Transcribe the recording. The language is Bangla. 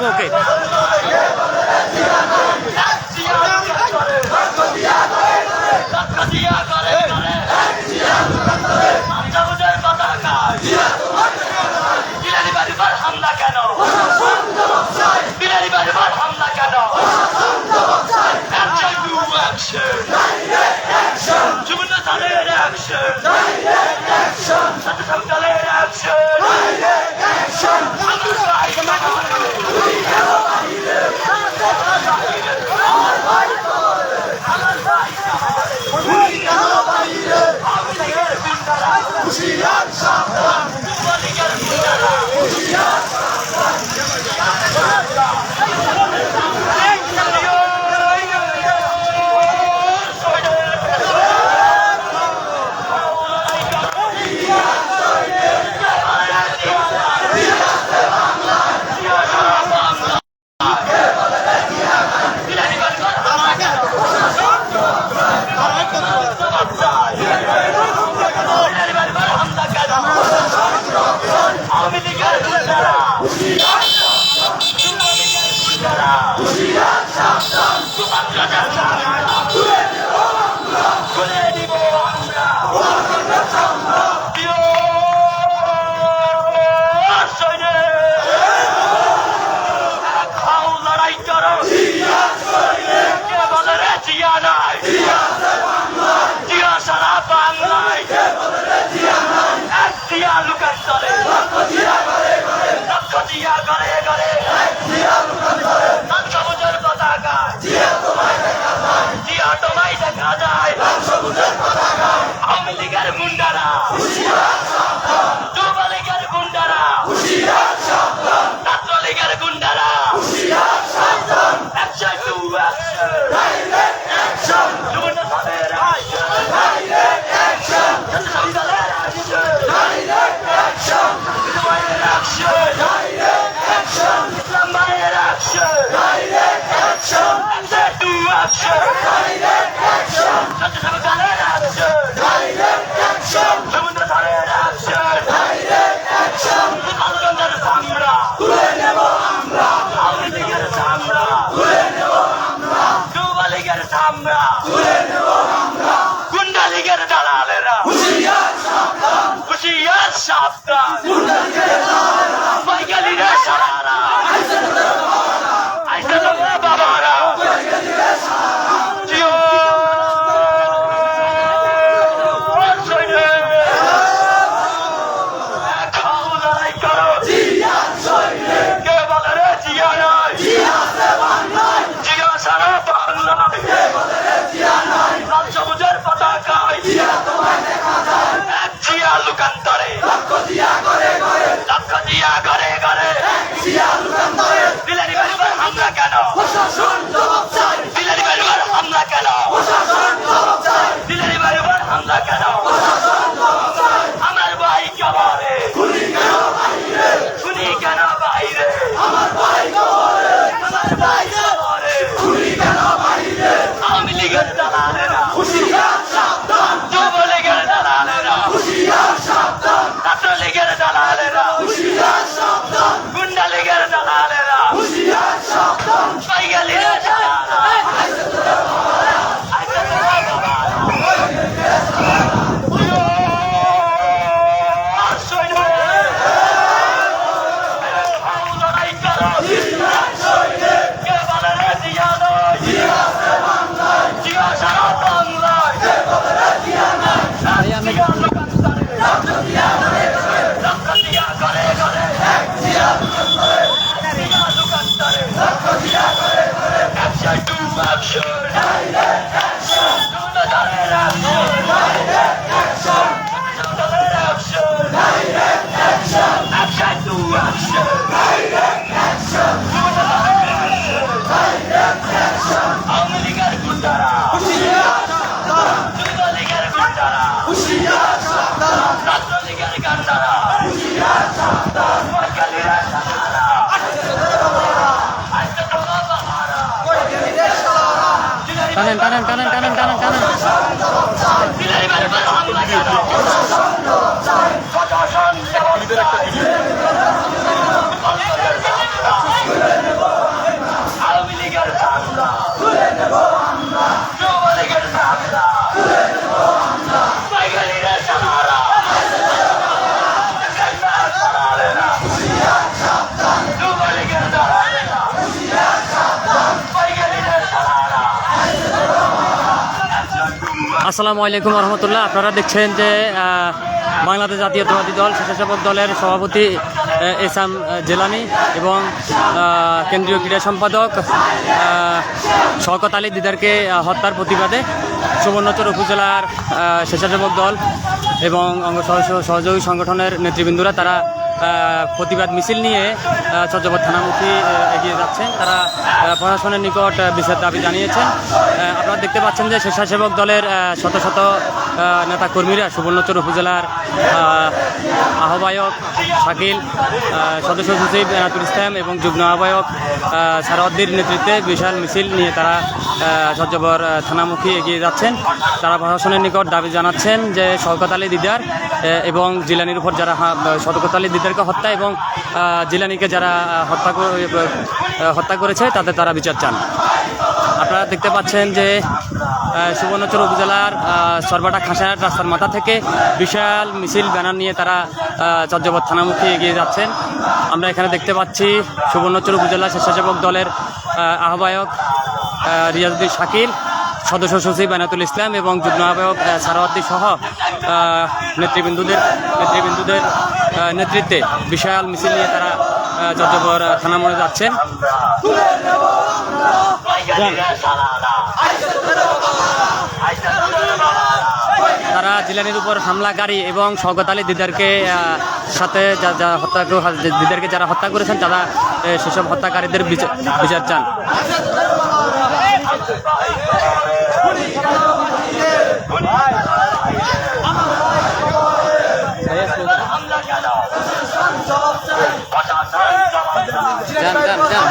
হবে ওকে। হামলা কেন? বিরানি বাড়িবার হামলা কেন? যমুনা থানের অ্যাকশন, সাথে সরকারের অ্যাকশন, আওয়ামী লীগের গুন্ডারা, যুবলীগের গুন্ডারা, ছাত্রলীগের গুন্ডারা, যমুনা থানের গুন্ডা লীগের দালালেরা হুশিয়ার সাবধান, বৈজ্ঞানিকরা সারারা আইসা তোমরা বাবারা সবুজের পতাকায় জিয়া লুকান্তরে, লক্ষ জিয়া ঘরে ঘরে বিলেরি বাড়িবার হামলা কেন? বিলেরি বাড়িবার হামলা কেন? বিলেরি বাড়িবার হামলা কেন? আমার ভাই কবরে, শুনি কেন বাইরে? আমার ভাই কবরে, আওয়ামী লীগের দালালেরা, যুবলীগের দালালেরা, ছাত্রলীগের দালালেরা, গুন্ডা লীগের দালালেরা, বৈজ্ঞানিকরা সারারা টানেন টানেন টানেন টানেন টানেন টানেন আসসালামু আলাইকুম রহমতুল্লাহ। আপনারা দেখছেন যে বাংলাদেশ জাতীয়তাবাদী দল স্বেচ্ছাসেবক দলের সভাপতি এসাম জেলানি এবং কেন্দ্রীয় ক্রীড়া সম্পাদক শওকত আলী দিদারকে হত্যার প্রতিবাদে সুবর্ণচর উপজেলার স্বেচ্ছাসেবক দল এবং সহযোগী সংগঠনের নেতৃবৃন্দরা তারা প্রতিবাদ মিছিল নিয়ে চর্যাপদ থানামুখী এগিয়ে যাচ্ছেন। তারা প্রশাসনের নিকট বিচার দাবি জানিয়েছেন। আপনারা দেখতে পাচ্ছেন যে স্বেচ্ছাসেবক দলের শত শত নেতাকর্মীরা সুবর্ণচর উপজেলার আহ্বায়ক শাকিল, সদস্য সচিব এনাতুল ইসলাম এবং যুগ্ম আহ্বায়ক সারাউদ্দির নেতৃত্বে বিশাল মিছিল নিয়ে তারা চর্যাপদ থানামুখী এগিয়ে যাচ্ছেন। তারা প্রশাসনের নিকট দাবি জানাচ্ছেন যে শওকত আলী দিদার এবং জিলানির উপর যারা শওকত আলী দিদারকে হত্যা এবং জিলানিকে যারা হত্যা করেছে তাদের তারা বিচার চান। আপনারা দেখতে পাচ্ছেন যে সুবর্ণচর উপজেলার সরবাটা খাসাহাট রাস্তার মাথা থেকে বিশাল মিছিল ব্যানার নিয়ে তারা চর্যাপদ থানামুখী এগিয়ে যাচ্ছেন। আমরা এখানে দেখতে পাচ্ছি সুবর্ণচর উপজেলা স্বেচ্ছাসেবক দলের আহ্বায়ক রিয়াজউদ্দিন শাকিল, সদস্য সচিব এনাতুল ইসলাম এবং যুগ্ম আহ্বায়ক সারাউদ্দিন সহ নেতৃবৃন্দুদের নেতৃত্বে বিশাল মিছিল নিয়ে তারা চর্যাপদ থানা মোড়ে যাচ্ছেন। তারা জিলানির উপর হামলাকারী এবং শওকত আলী দিদারকে সাথে দিদারকে যারা হত্যা করেছেন তারা সেসব হত্যাকারীদের বিচার চান। যান